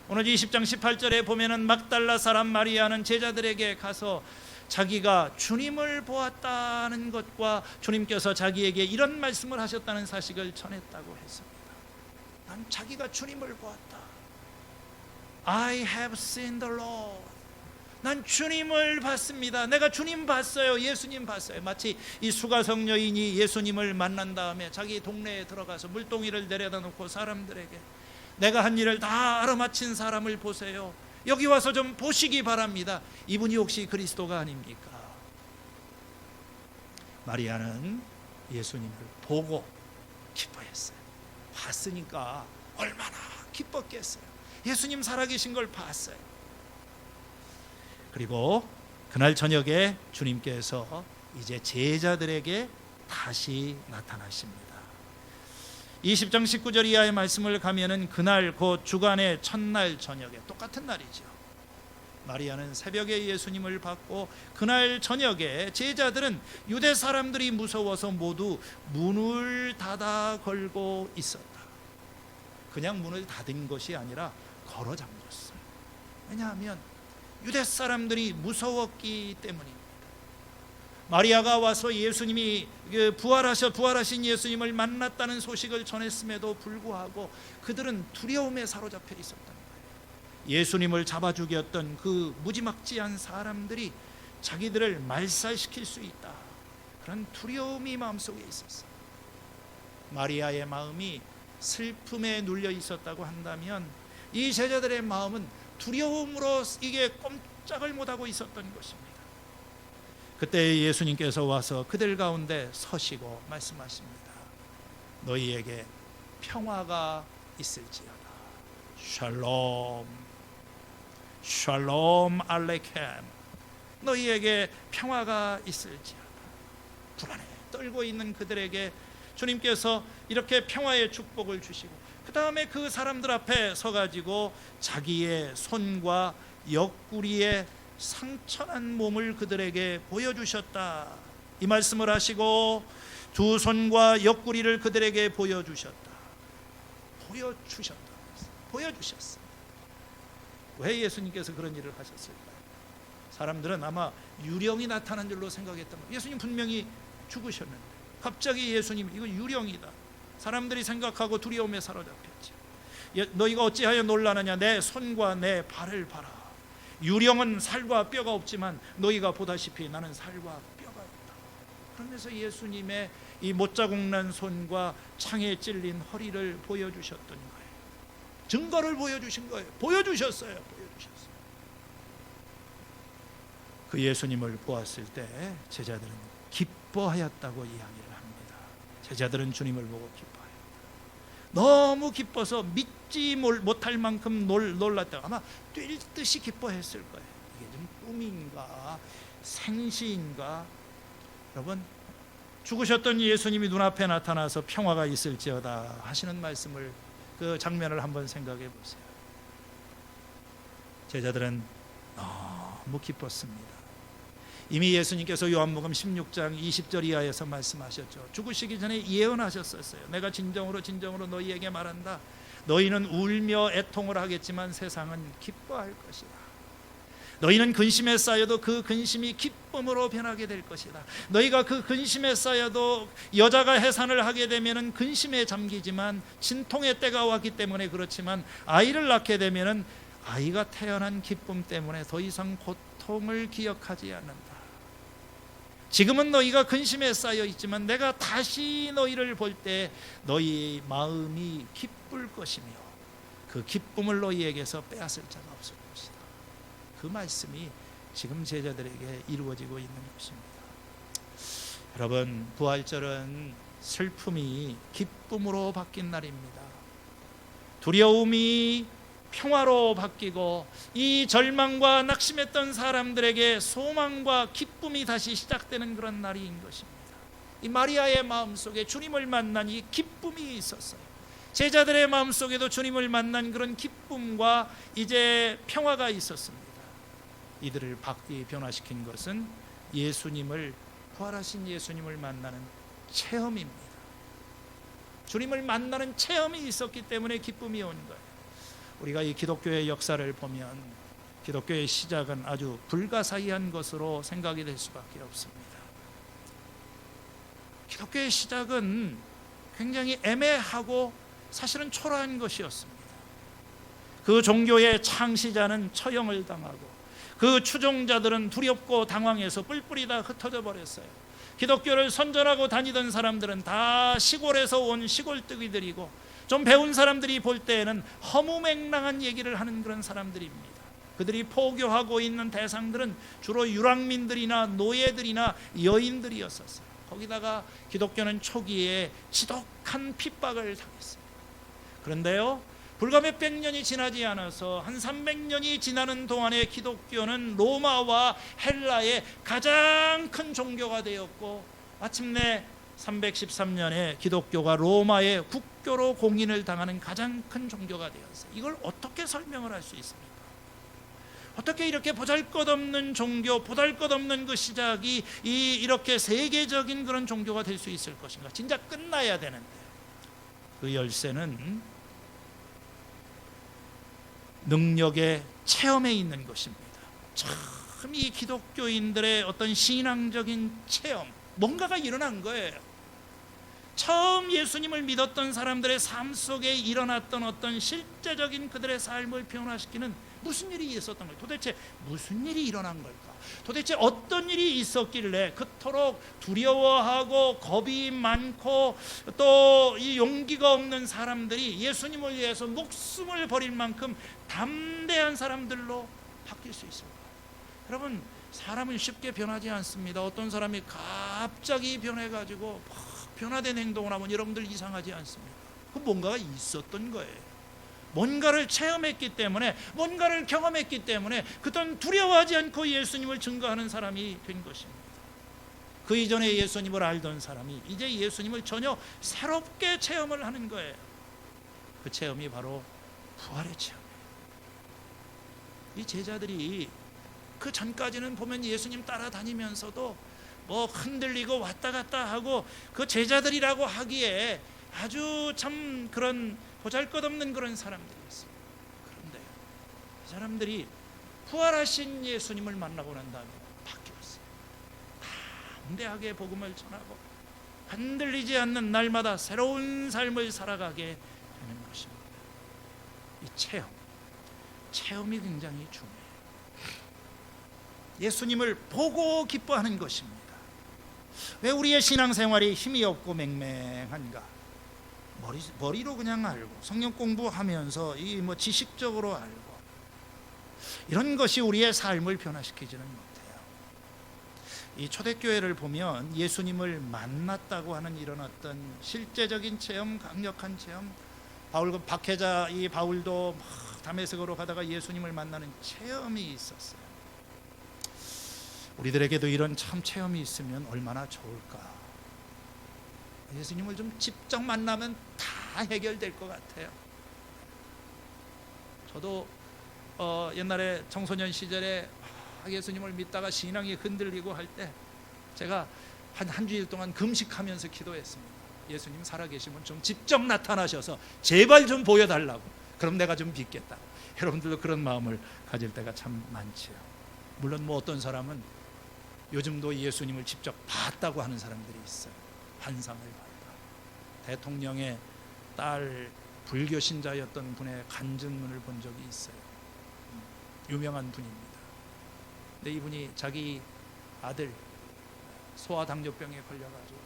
오늘 20장 18절에 보면은 막달라 사람 마리아는 제자들에게 가서 자기가 주님을 보았다는 것과 주님께서 자기에게 이런 말씀을 하셨다는 사실을 전했다고 했습니다. 난 자기가 주님을 보았다. I have seen the Lord. 난 주님을 봤습니다. 내가 주님 봤어요. 예수님 봤어요. 마치 이 수가성 여인이 예수님을 만난 다음에 자기 동네에 들어가서 물동이를 내려다 놓고 사람들에게 내가 한 일을 다 알아맞힌 사람을 보세요. 여기 와서 좀 보시기 바랍니다. 이분이 혹시 그리스도가 아닙니까? 마리아는 예수님을 보고 기뻐했어요. 봤으니까 얼마나 기뻤겠어요. 예수님 살아계신 걸 봤어요. 그리고 그날 저녁에 주님께서 이제 제자들에게 다시 나타나십니다. 20장 19절 이하의 말씀을 가면은 그날 곧 주간의 첫날 저녁에 똑같은 날이죠. 마리아는 새벽에 예수님을 봤고 그날 저녁에 제자들은 유대 사람들이 무서워서 모두 문을 닫아 걸고 있었다. 그냥 문을 닫은 것이 아니라 걸어 잠궜어요. 왜냐하면 유대 사람들이 무서웠기 때문입니다. 마리아가 와서 예수님이 부활하신 예수님을 만났다는 소식을 전했음에도 불구하고 그들은 두려움에 사로잡혀 있었던 거예요. 예수님을 잡아 죽였던 그 무지막지한 사람들이 자기들을 말살시킬 수 있다. 그런 두려움이 마음속에 있었어요. 마리아의 마음이 슬픔에 눌려 있었다고 한다면 이 제자들의 마음은 두려움으로 이게 꼼짝을 못하고 있었던 것입니다. 그때 예수님께서 와서 그들 가운데 서시고 말씀하십니다. 너희에게 평화가 있을지어다. 샬롬, 샬롬 알레켐. 너희에게 평화가 있을지어다. 불안해 떨고 있는 그들에게 주님께서 이렇게 평화의 축복을 주시고 그 다음에 그 사람들 앞에 서가지고 자기의 손과 옆구리에 상처난 몸을 그들에게 보여주셨다. 이 말씀을 하시고 두 손과 옆구리를 그들에게 보여주셨다. 보여주셨어요. 왜 예수님께서 그런 일을 하셨을까요? 사람들은 아마 유령이 나타난 줄로 생각했던 거예요. 예수님 분명히 죽으셨는데 갑자기 예수님 이거 유령이다. 사람들이 생각하고 두려움에 사로잡혔지. 너희가 어찌하여 놀라느냐. 내 손과 내 발을 봐라. 유령은 살과 뼈가 없지만 너희가 보다시피 나는 살과 뼈가 있다. 그러면서 예수님의 이 못자국난 손과 창에 찔린 허리를 보여주셨던 거예요. 증거를 보여주신 거예요. 보여주셨어요. 그 예수님을 보았을 때 제자들은 기뻐하였다고 이야기를 합니다. 제자들은 주님을 보고 기뻐하였다. 너무 기뻐서 믿지 못할 만큼 놀랐다. 아마 뛸 듯이 기뻐했을 거예요. 이게 좀 꿈인가 생시인가. 여러분, 죽으셨던 예수님이 눈앞에 나타나서 평화가 있을지어다 하시는 말씀을, 그 장면을 한번 생각해 보세요. 제자들은 너무 기뻤습니다. 이미 예수님께서 요한복음 16장 20절 이하에서 말씀하셨죠. 죽으시기 전에 예언하셨었어요. 내가 진정으로 너희에게 말한다. 너희는 울며 애통을 하겠지만 세상은 기뻐할 것이다. 너희는 근심에 쌓여도 그 근심이 기쁨으로 변하게 될 것이다. 너희가 그 근심에 쌓여도 여자가 해산을 하게 되면 근심에 잠기지만 진통의 때가 왔기 때문에 그렇지만 아이를 낳게 되면 아이가 태어난 기쁨 때문에 더 이상 고통을 기억하지 않는다. 지금은 너희가 근심에 쌓여 있지만 내가 다시 너희를 볼 때 너희 마음이 기쁠 것이며 그 기쁨을 너희에게서 빼앗을 자가 없을 것이다. 그 말씀이 지금 제자들에게 이루어지고 있는 것입니다. 여러분, 부활절은 슬픔이 기쁨으로 바뀐 날입니다. 두려움이 평화로 바뀌고 이 절망과 낙심했던 사람들에게 소망과 기쁨이 다시 시작되는 그런 날인 것입니다. 이 마리아의 마음속에 주님을 만난 이 기쁨이 있었어요. 제자들의 마음속에도 주님을 만난 그런 기쁨과 이제 평화가 있었습니다. 이들을 변화시킨 것은 예수님을, 부활하신 예수님을 만나는 체험입니다. 주님을 만나는 체험이 있었기 때문에 기쁨이 온 거예요. 우리가 이 기독교의 역사를 보면 기독교의 시작은 아주 불가사의한 것으로 생각이 될 수밖에 없습니다. 기독교의 시작은 굉장히 애매하고 사실은 초라한 것이었습니다. 그 종교의 창시자는 처형을 당하고 그 추종자들은 두렵고 당황해서 뿔뿔이 다 흩어져 버렸어요. 기독교를 선전하고 다니던 사람들은 다 시골에서 온 시골뜨기들이고 좀 배운 사람들이 볼 때에는 허무맹랑한 얘기를 하는 그런 사람들입니다. 그들이 포교하고 있는 대상들은 주로 유랑민들이나 노예들이나 여인들이었었어요. 거기다가 기독교는 초기에 지독한 핍박을 당했어요. 그런데요, 불과 몇백 년이 지나지 않아서 한 300년이 지나는 동안에 기독교는 로마와 헬라의 가장 큰 종교가 되었고 마침내 313년에 기독교가 로마의 국교로 공인을 당하는 가장 큰 종교가 되었어요. 이걸 어떻게 설명을 할 수 있습니까? 어떻게 이렇게 보잘것없는 종교, 보잘것없는 그 시작이 이렇게 세계적인 그런 종교가 될 수 있을 것인가? 진짜 끝나야 되는데 그 열쇠는 능력의 체험에 있는 것입니다. 참 이 기독교인들의 어떤 신앙적인 체험, 뭔가가 일어난 거예요. 처음 예수님을 믿었던 사람들의 삶 속에 일어났던 어떤 실제적인 그들의 삶을 변화시키는 무슨 일이 있었던 거예요? 도대체 무슨 일이 일어난 걸까? 도대체 어떤 일이 있었길래 그토록 두려워하고 겁이 많고 또 이 용기가 없는 사람들이 예수님을 위해서 목숨을 버릴 만큼 담대한 사람들로 바뀔 수 있을까? 여러분, 사람은 쉽게 변하지 않습니다. 어떤 사람이 갑자기 변해가지고 변화된 행동을 하면 여러분들 이상하지 않습니까? 그 뭔가가 있었던 거예요. 뭔가를 체험했기 때문에, 뭔가를 경험했기 때문에 그땐 두려워하지 않고 예수님을 증거하는 사람이 된 것입니다. 그 이전에 예수님을 알던 사람이 이제 예수님을 전혀 새롭게 체험을 하는 거예요. 그 체험이 바로 부활의 체험이에요. 이 제자들이 그 전까지는 보면 예수님 따라다니면서도 뭐 흔들리고 왔다 갔다 하고 그 제자들이라고 하기에 아주 참 그런 보잘것없는 그런 사람들이었어요. 그런데 이 사람들이 부활하신 예수님을 만나고 난 다음에 바뀌었어요. 담대하게 복음을 전하고 흔들리지 않는 날마다 새로운 삶을 살아가게 되는 것입니다. 이 체험이 굉장히 중요해요. 예수님을 보고 기뻐하는 것입니다. 왜 우리의 신앙생활이 힘이 없고 맹맹한가? 머리로 그냥 알고 성경 공부하면서 이 뭐 지식적으로 알고 이런 것이 우리의 삶을 변화시키지는 못해요. 이 초대교회를 보면 예수님을 만났다고 하는 이런 어떤 실제적인 체험, 강력한 체험, 박해자 이 바울도 막 다메섹으로 가다가 예수님을 만나는 체험이 있었어요. 우리들에게도 이런 참 체험이 있으면 얼마나 좋을까. 예수님을 좀 직접 만나면 다 해결될 것 같아요. 저도 옛날에 청소년 시절에 예수님을 믿다가 신앙이 흔들리고 할 때 제가 한 주일 동안 금식하면서 기도했습니다. 예수님 살아계시면 좀 직접 나타나셔서 제발 좀 보여달라고. 그럼 내가 좀 믿겠다. 여러분들도 그런 마음을 가질 때가 참 많지요. 물론 뭐 어떤 사람은 요즘도 예수님을 직접 봤다고 하는 사람들이 있어요. 환상을 봤다. 대통령의 딸 불교 신자였던 분의 간증문을 본 적이 있어요. 유명한 분입니다. 근데 이분이 자기 아들 소아당뇨병에 걸려가지고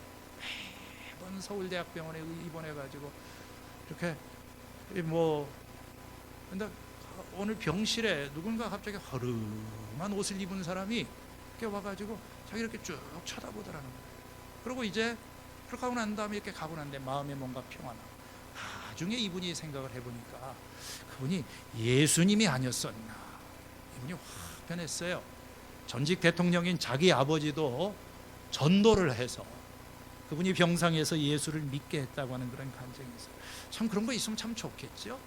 매번 서울대학병원에 입원해가지고 이렇게 뭐 근데 오늘 병실에 누군가 갑자기 허름한 옷을 입은 사람이 이렇게 와가지고 자기 이렇게 쭉 쳐다보더라는 거예요. 그리고 이제 그렇게 하고 난 다음에 이렇게 가고 난데 마음에 뭔가 평안하고, 나중에 이분이 생각을 해보니까 그분이 예수님이 아니었었나. 이분이 확 변했어요. 전직 대통령인 자기 아버지도 전도를 해서 그분이 병상에서 예수를 믿게 했다고 하는 그런 간증이 있어요. 참 그런 거 있으면 참 좋겠죠.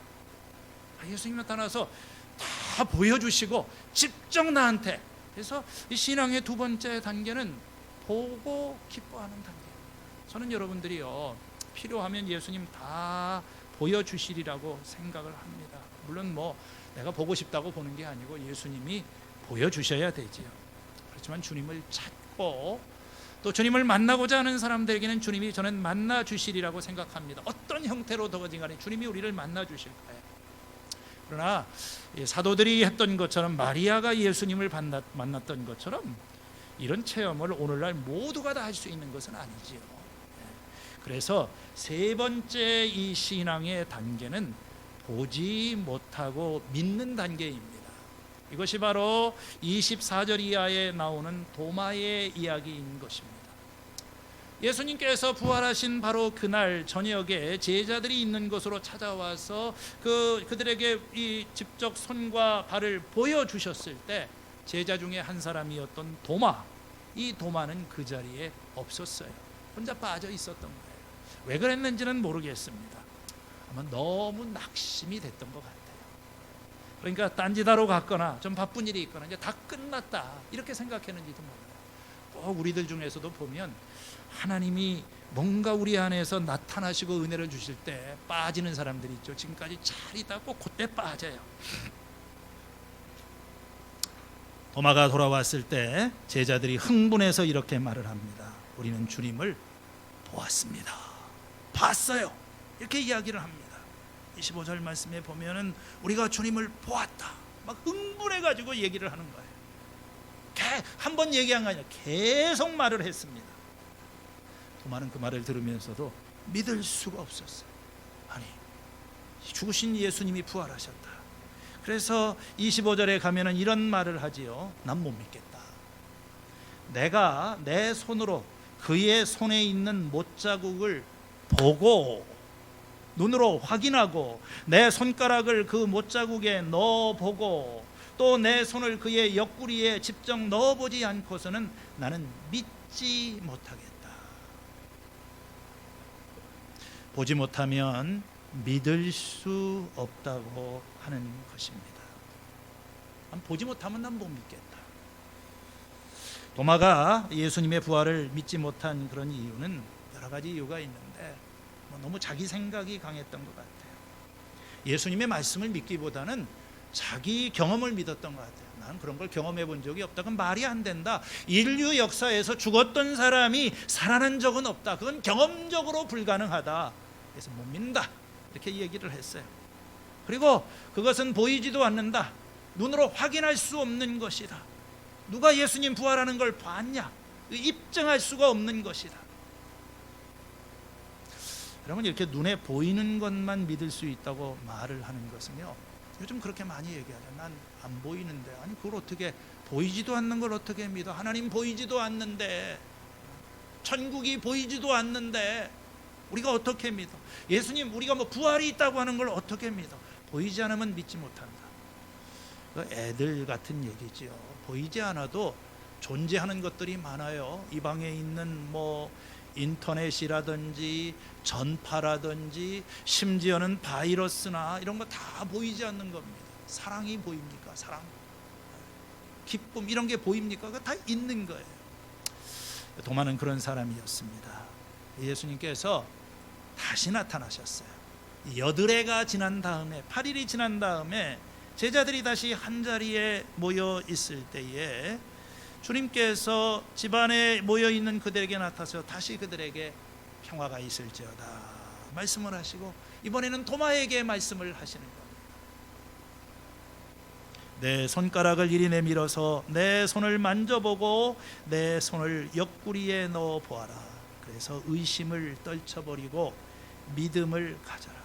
예수님 나타나서 다 보여주시고 직접 나한테. 그래서 이 신앙의 두 번째 단계는 보고 기뻐하는 단계. 저는 여러분들이요, 필요하면 예수님 다 보여주시리라고 생각을 합니다. 물론 뭐 내가 보고 싶다고 보는 게 아니고 예수님이 보여주셔야 되지요. 그렇지만 주님을 찾고 또 주님을 만나고자 하는 사람들에게는 주님이 저는 만나 주시리라고 생각합니다. 어떤 형태로든지 간에 주님이 우리를 만나 주실 거예요. 그러나 사도들이 했던 것처럼, 마리아가 예수님을 만났던 것처럼 이런 체험을 오늘날 모두가 다 할 수 있는 것은 아니지요. 그래서 세 번째 이 신앙의 단계는 보지 못하고 믿는 단계입니다. 이것이 바로 24절 이하에 나오는 도마의 이야기인 것입니다. 예수님께서 부활하신 바로 그날 저녁에 제자들이 있는 곳으로 찾아와서 그들에게 이 직접 손과 발을 보여주셨을 때 제자 중에 한 사람이었던 도마, 이 도마는 그 자리에 없었어요. 혼자 빠져 있었던 거예요. 왜 그랬는지는 모르겠습니다. 아마 너무 낙심이 됐던 것 같아요. 그러니까 딴짓하러 갔거나 좀 바쁜 일이 있거나 이제 다 끝났다 이렇게 생각했는지도 몰라요. 꼭 우리들 중에서도 보면 하나님이 뭔가 우리 안에서 나타나시고 은혜를 주실 때 빠지는 사람들이 있죠. 지금까지 잘 있다가 꼭 그때 빠져요. 도마가 돌아왔을 때 제자들이 흥분해서 이렇게 말을 합니다. 우리는 주님을 보았습니다. 봤어요. 이렇게 이야기를 합니다. 25절 말씀에 보면은 우리가 주님을 보았다. 막 흥분해가지고 얘기를 하는 거예요. 한 번 얘기한 거 아니라 계속 말을 했습니다. 도마는 그 말을 들으면서도 믿을 수가 없었어요. 아니, 죽으신 예수님이 부활하셨다. 그래서 25절에 가면은 이런 말을 하지요. 난 못 믿겠다. 내가 내 손으로 그의 손에 있는 못자국을 보고 눈으로 확인하고 내 손가락을 그 못자국에 넣어보고 또 내 손을 그의 옆구리에 직접 넣어보지 않고서는 나는 믿지 못하겠다. 보지 못하면 믿을 수 없다고 하는 것입니다. 보지 못하면 난 못 믿겠다. 도마가 예수님의 부활을 믿지 못한 그런 이유는 여러 가지 이유가 있는데 너무 자기 생각이 강했던 것 같아요. 예수님의 말씀을 믿기보다는 자기 경험을 믿었던 것 같아요. 난 그런 걸 경험해 본 적이 없다. 그건 말이 안 된다. 인류 역사에서 죽었던 사람이 살아난 적은 없다. 그건 경험적으로 불가능하다. 그래서 못 믿는다. 이렇게 얘기를 했어요. 그리고 그것은 보이지도 않는다. 눈으로 확인할 수 없는 것이다. 누가 예수님 부활하는 걸 봤냐? 입증할 수가 없는 것이다. 여러분, 이렇게 눈에 보이는 것만 믿을 수 있다고 말을 하는 것은요, 요즘 그렇게 많이 얘기하죠. 난 안 보이는데. 아니, 그걸 어떻게, 보이지도 않는 걸 어떻게 믿어? 하나님 보이지도 않는데, 천국이 보이지도 않는데 우리가 어떻게 믿어? 예수님, 우리가 뭐 부활이 있다고 하는 걸 어떻게 믿어? 보이지 않으면 믿지 못한다. 애들 같은 얘기지요. 보이지 않아도 존재하는 것들이 많아요. 이 방에 있는 뭐 인터넷이라든지 전파라든지 심지어는 바이러스나 이런 거 다 보이지 않는 겁니다. 사랑이 보입니까? 사랑, 기쁨 이런 게 보입니까? 그거 다 있는 거예요. 도마는 그런 사람이었습니다. 예수님께서 다시 나타나셨어요. 여드레가 지난 다음에, 8일이 지난 다음에 제자들이 다시 한자리에 모여 있을 때에 주님께서 집안에 모여 있는 그들에게 나타나서 다시 그들에게 평화가 있을지어다 말씀을 하시고, 이번에는 도마에게 말씀을 하시는 겁니다. 내 손가락을 이리 내밀어서 내 손을 만져보고 내 손을 옆구리에 넣어 보아라. 그래서 의심을 떨쳐버리고 믿음을 가져라.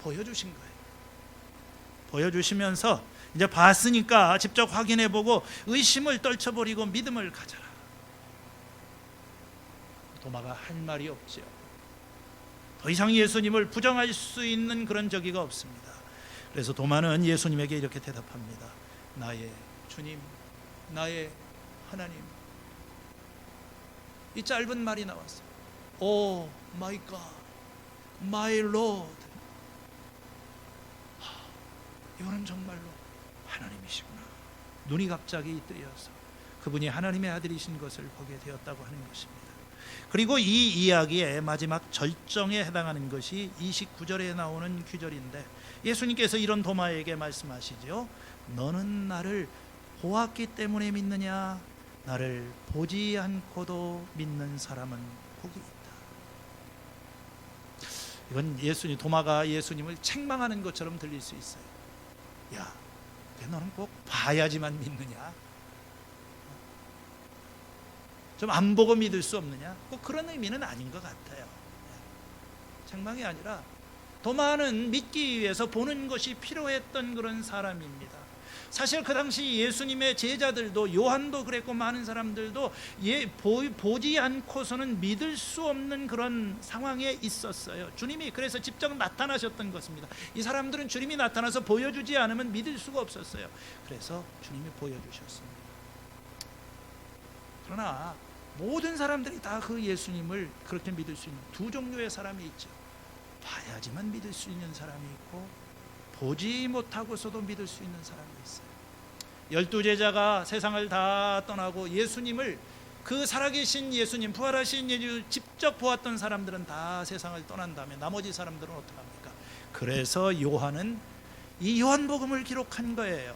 보여주신 거예요. 보여주시면서 이제 봤으니까 직접 확인해보고 의심을 떨쳐버리고 믿음을 가져라. 도마가 할 말이 없죠. 더 이상 예수님을 부정할 수 있는 그런 저기가 없습니다. 그래서 도마는 예수님에게 이렇게 대답합니다. 나의 주님, 나의 하나님. 이 짧은 말이 나왔어요. 오 마이 갓, 마이 로드. 이거는 정말로 하나님이시구나. 눈이 갑자기 뜨여서 그분이 하나님의 아들이신 것을 보게 되었다고 하는 것입니다. 그리고 이 이야기의 마지막 절정에 해당하는 것이 29절에 나오는 구절인데, 예수님께서 이런 도마에게 말씀하시죠. 너는 나를 보았기 때문에 믿느냐? 나를 보지 않고도 믿는 사람은 복이 있다. 이건 도마가 예수님을 책망하는 것처럼 들릴 수 있어요. 야, 너는 꼭 봐야지만 믿느냐? 좀 안 보고 믿을 수 없느냐? 꼭 그런 의미는 아닌 것 같아요. 책망이 아니라 도마는 믿기 위해서 보는 것이 필요했던 그런 사람입니다. 사실 그 당시 예수님의 제자들도, 요한도 그랬고 많은 사람들도 보지 않고서는 믿을 수 없는 그런 상황에 있었어요. 주님이 그래서 직접 나타나셨던 것입니다. 이 사람들은 주님이 나타나서 보여주지 않으면 믿을 수가 없었어요. 그래서 주님이 보여주셨습니다. 그러나 모든 사람들이 다 그 예수님을 그렇게 믿을 수 있는 두 종류의 사람이 있죠. 봐야지만 믿을 수 있는 사람이 있고, 보지 못하고서도 믿을 수 있는 사람이 있어요. 12제자가 세상을 다 떠나고 예수님을, 그 살아계신 예수님, 부활하신 예수님을 직접 보았던 사람들은 다 세상을 떠난 다음에 나머지 사람들은 어떡합니까? 그래서 요한은 이 요한복음을 기록한 거예요.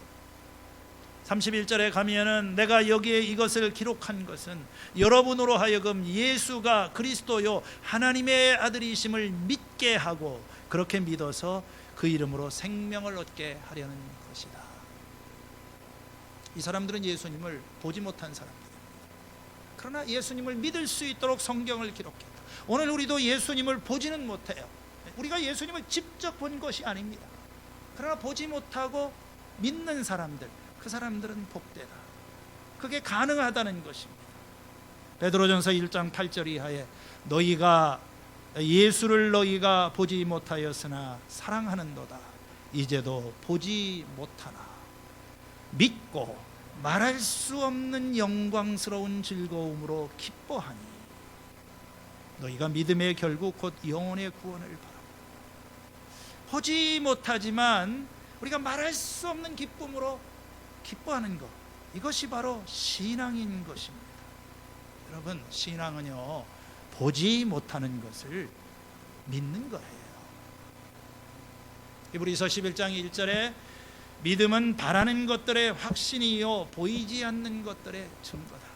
31절에 가면은 내가 여기에 이것을 기록한 것은 여러분으로 하여금 예수가 그리스도요 하나님의 아들이심을 믿게 하고, 그렇게 믿어서 그 이름으로 생명을 얻게 하려는 것이다. 이 사람들은 예수님을 보지 못한 사람들입니다. 그러나 예수님을 믿을 수 있도록 성경을 기록했다. 오늘 우리도 예수님을 보지는 못해요. 우리가 예수님을 직접 본 것이 아닙니다. 그러나 보지 못하고 믿는 사람들, 그 사람들은 복되다. 그게 가능하다는 것입니다. 베드로전서 1장 8절 이하에 예수를 너희가 보지 못하였으나 사랑하는도다. 이제도 보지 못하나 믿고 말할 수 없는 영광스러운 즐거움으로 기뻐하니 너희가 믿음의 결국 곧 영혼의 구원을 바라보라. 보지 못하지만 우리가 말할 수 없는 기쁨으로 기뻐하는 것, 이것이 바로 신앙인 것입니다. 여러분, 신앙은요 보지 못하는 것을 믿는 거예요. 히브리서 11장 1절에 믿음은 바라는 것들의 확신이요 보이지 않는 것들의 증거다.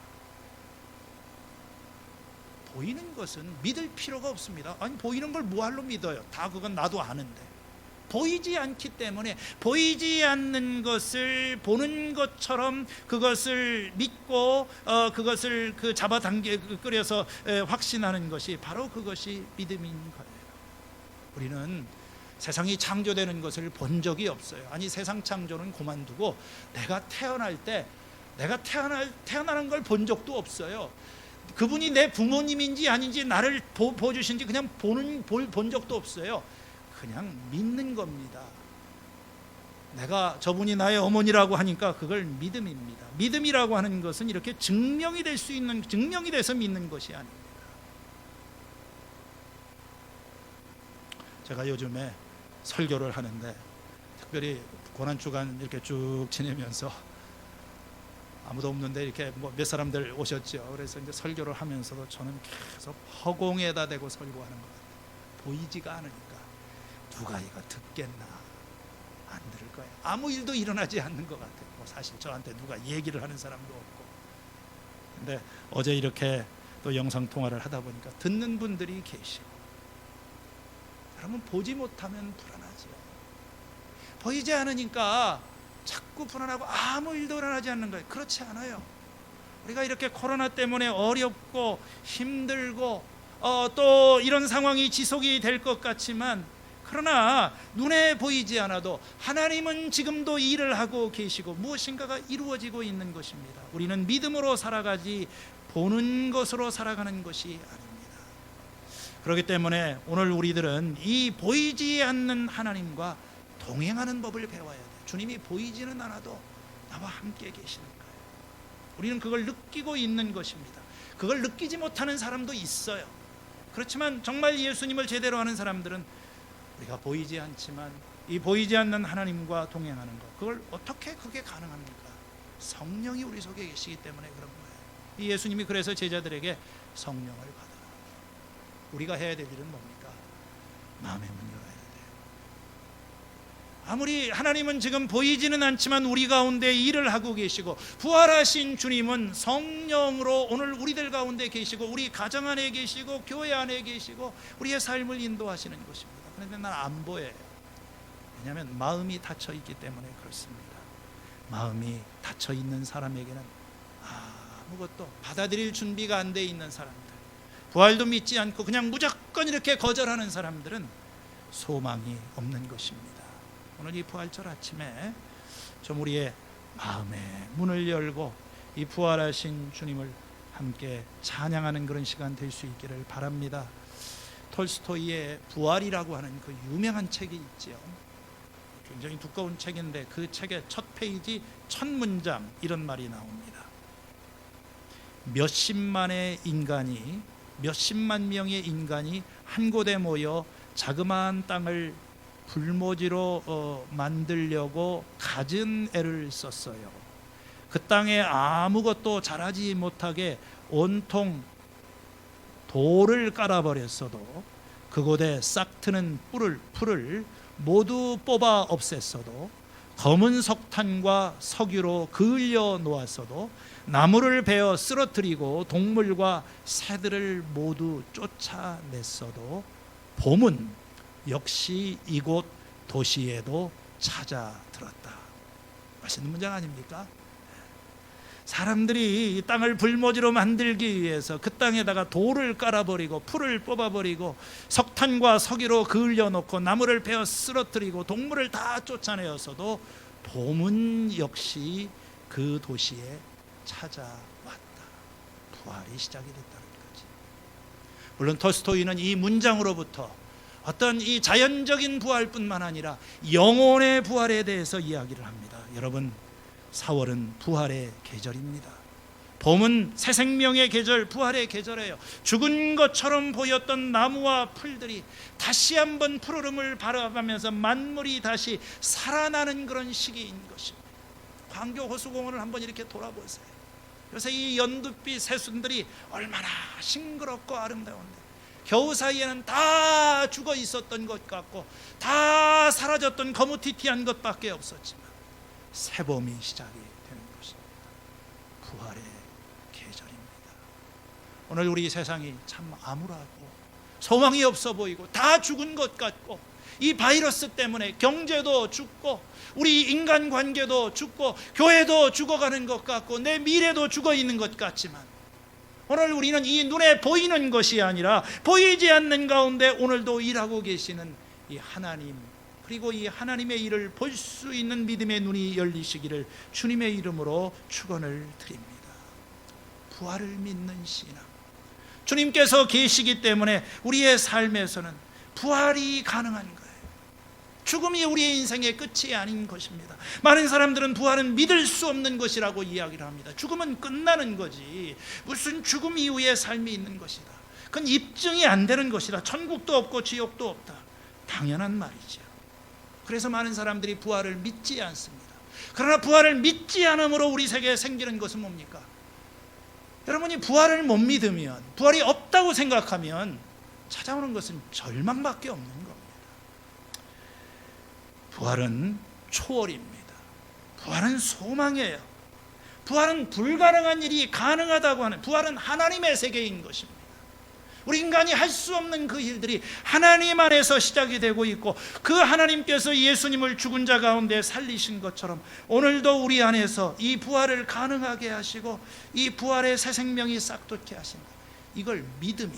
보이는 것은 믿을 필요가 없습니다. 아니, 보이는 걸 뭐하러 믿어요? 다 그건 나도 아는데. 보이지 않기 때문에 보이지 않는 것을 보는 것처럼 그것을 믿고 그것을 끌어서 확신하는 것이 바로 그것이 믿음인 거예요. 우리는 세상이 창조되는 것을 본 적이 없어요. 아니, 세상 창조는 그만두고 내가 태어나는 걸 본 적도 없어요. 그분이 내 부모님인지 아닌지 나를 보여주신지 그냥 본 적도 없어요. 그냥 믿는 겁니다. 저분이 나의 어머니라고 하니까 그걸 믿음입니다. 믿음이라고 하는 것은 이렇게 증명이 돼서 믿는 것이 아닙니다. 제가 요즘에 설교를 하는데, 특별히 고난주간 이렇게 쭉 지내면서 아무도 없는데 이렇게 몇 사람들 오셨죠. 그래서 이제 설교를 하면서도 저는 계속 허공에다 대고 설교하는 것 같아요. 보이지가 않으니까 누가 이거 듣겠나? 안 들을 거예요. 아무 일도 일어나지 않는 것 같아요. 사실 저한테 누가 얘기를 하는 사람도 없고. 근데 어제 이렇게 또 영상 통화를 하다 보니까 듣는 분들이 계시고, 여러분, 보지 못하면 불안하죠. 보이지 않으니까 자꾸 불안하고 아무 일도 일어나지 않는 거예요. 그렇지 않아요. 우리가 이렇게 코로나 때문에 어렵고 힘들고 또 이런 상황이 지속이 될 것 같지만, 그러나 눈에 보이지 않아도 하나님은 지금도 일을 하고 계시고 무엇인가가 이루어지고 있는 것입니다. 우리는 믿음으로 살아가지 보는 것으로 살아가는 것이 아닙니다. 그렇기 때문에 오늘 우리들은 이 보이지 않는 하나님과 동행하는 법을 배워야 돼요. 주님이 보이지는 않아도 나와 함께 계시는 거예요. 우리는 그걸 느끼고 있는 것입니다. 그걸 느끼지 못하는 사람도 있어요. 그렇지만 정말 예수님을 제대로 아는 사람들은 우리가 보이지 않지만 이 보이지 않는 하나님과 동행하는 것, 그걸 어떻게 그게 가능합니까? 성령이 우리 속에 계시기 때문에 그런 거예요. 이 예수님이 그래서 제자들에게 성령을 받아라. 우리가 해야 될 일은 뭡니까? 마음의 문 열어야 돼요. 아무리 하나님은 지금 보이지는 않지만 우리 가운데 일을 하고 계시고, 부활하신 주님은 성령으로 오늘 우리들 가운데 계시고, 우리 가정 안에 계시고, 교회 안에 계시고, 우리의 삶을 인도하시는 것입니다. 그런데 난 안 보여요. 왜냐하면 마음이 닫혀 있기 때문에 그렇습니다. 마음이 닫혀 있는 사람에게는 아무것도 받아들일 준비가 안 돼 있는 사람들, 부활도 믿지 않고 그냥 무조건 이렇게 거절하는 사람들은 소망이 없는 것입니다. 오늘 이 부활절 아침에 좀 우리의 마음의 문을 열고 이 부활하신 주님을 함께 찬양하는 그런 시간 될 수 있기를 바랍니다. 톨스토이의 부활이라고 하는 그 유명한 책이 있죠. 굉장히 두꺼운 책인데 그 책의 첫 페이지 첫 문장 이런 말이 나옵니다. 몇십만 명의 인간이 한 곳에 모여 자그마한 땅을 불모지로 만들려고 갖은 애를 썼어요. 그 땅에 아무것도 자라지 못하게 온통 돌을 깔아버렸어도, 그곳에 싹트는 풀을 모두 뽑아 없앴어도, 검은 석탄과 석유로 그을려 놓았어도, 나무를 베어 쓰러뜨리고 동물과 새들을 모두 쫓아냈어도 봄은 역시 이곳 도시에도 찾아들었다. 맛있는 문장 아닙니까? 사람들이 이 땅을 불모지로 만들기 위해서 그 땅에다가 돌을 깔아버리고 풀을 뽑아버리고 석탄과 석유로 그을려 놓고 나무를 베어 쓰러뜨리고 동물을 다 쫓아내었어도 봄은 역시 그 도시에 찾아왔다. 부활이 시작이 됐다는 거지. 물론 톨스토이는 이 문장으로부터 어떤 이 자연적인 부활뿐만 아니라 영혼의 부활에 대해서 이야기를 합니다. 여러분, 4월은 부활의 계절입니다. 봄은 새 생명의 계절, 부활의 계절이에요. 죽은 것처럼 보였던 나무와 풀들이 다시 한번 푸르름을 바라보면서 만물이 다시 살아나는 그런 시기인 것입니다. 광교 호수공원을 한번 이렇게 돌아보세요. 요새 이 연두빛 새순들이 얼마나 싱그럽고 아름다운데, 겨우 사이에는 다 죽어 있었던 것 같고 다 사라졌던 거무튀튀한 것밖에 없었지만 새봄이 시작이 되는 것입니다. 부활의 계절입니다. 오늘 우리 세상이 참 암울하고 소망이 없어 보이고 다 죽은 것 같고, 이 바이러스 때문에 경제도 죽고 우리 인간관계도 죽고 교회도 죽어가는 것 같고 내 미래도 죽어 있는 것 같지만, 오늘 우리는 이 눈에 보이는 것이 아니라 보이지 않는 가운데 오늘도 일하고 계시는 이 하나님, 그리고 이 하나님의 일을 볼 수 있는 믿음의 눈이 열리시기를 주님의 이름으로 축원을 드립니다. 부활을 믿는 신앙, 주님께서 계시기 때문에 우리의 삶에서는 부활이 가능한 거예요. 죽음이 우리의 인생의 끝이 아닌 것입니다. 많은 사람들은 부활은 믿을 수 없는 것이라고 이야기를 합니다. 죽음은 끝나는 거지 무슨 죽음 이후의 삶이 있는 것이다, 그건 입증이 안 되는 것이다, 천국도 없고 지옥도 없다. 당연한 말이죠. 그래서 많은 사람들이 부활을 믿지 않습니다. 그러나 부활을 믿지 않음으로 우리 세계에 생기는 것은 뭡니까? 여러분이 부활을 못 믿으면, 부활이 없다고 생각하면 찾아오는 것은 절망밖에 없는 겁니다. 부활은 초월입니다. 부활은 소망이에요. 부활은 불가능한 일이 가능하다고 하는, 부활은 하나님의 세계인 것입니다. 우리 인간이 할 수 없는 그 일들이 하나님 안에서 시작이 되고 있고, 그 하나님께서 예수님을 죽은 자 가운데 살리신 것처럼 오늘도 우리 안에서 이 부활을 가능하게 하시고 이 부활의 새 생명이 싹돋게 하신다. 이걸 믿으면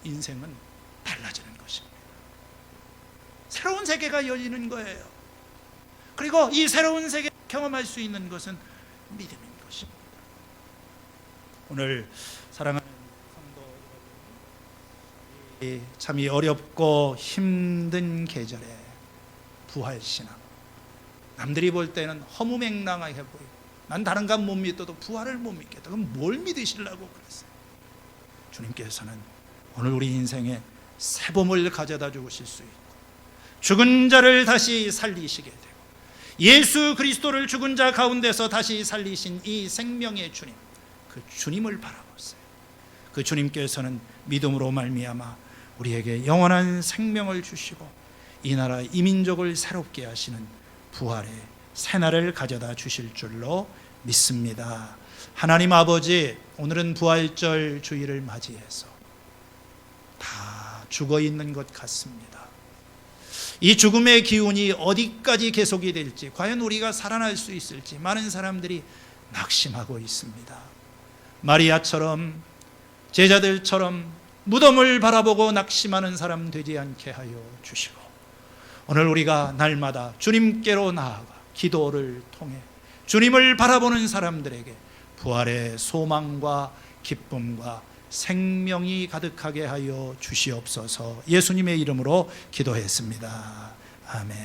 인생은 달라지는 것입니다. 새로운 세계가 열리는 거예요. 그리고 이 새로운 세계 경험할 수 있는 것은 믿음인 것입니다. 오늘 사랑하는 성도 참 이 어렵고 힘든 계절에 부활신앙, 남들이 볼 때는 허무맹랑하게 보이고 난 다른 것 못 믿어도 부활을 못 믿겠다. 그럼 뭘 믿으시려고 그랬어요? 주님께서는 오늘 우리 인생에 새 봄을 가져다 주실 수 있고 죽은 자를 다시 살리시게 되고 예수 그리스도를 죽은 자 가운데서 다시 살리신 이 생명의 주님, 그 주님을 바라보세요. 그 주님께서는 믿음으로 말미암아 우리에게 영원한 생명을 주시고 이 나라 이 민족을 새롭게 하시는 부활의 새날을 가져다 주실 줄로 믿습니다. 하나님 아버지, 오늘은 부활절 주일을 맞이해서 다 죽어 있는 것 같습니다. 이 죽음의 기운이 어디까지 계속이 될지, 과연 우리가 살아날 수 있을지 많은 사람들이 낙심하고 있습니다. 마리아처럼 제자들처럼 무덤을 바라보고 낙심하는 사람 되지 않게 하여 주시고, 오늘 우리가 날마다 주님께로 나아가 기도를 통해 주님을 바라보는 사람들에게 부활의 소망과 기쁨과 생명이 가득하게 하여 주시옵소서. 예수님의 이름으로 기도했습니다. 아멘.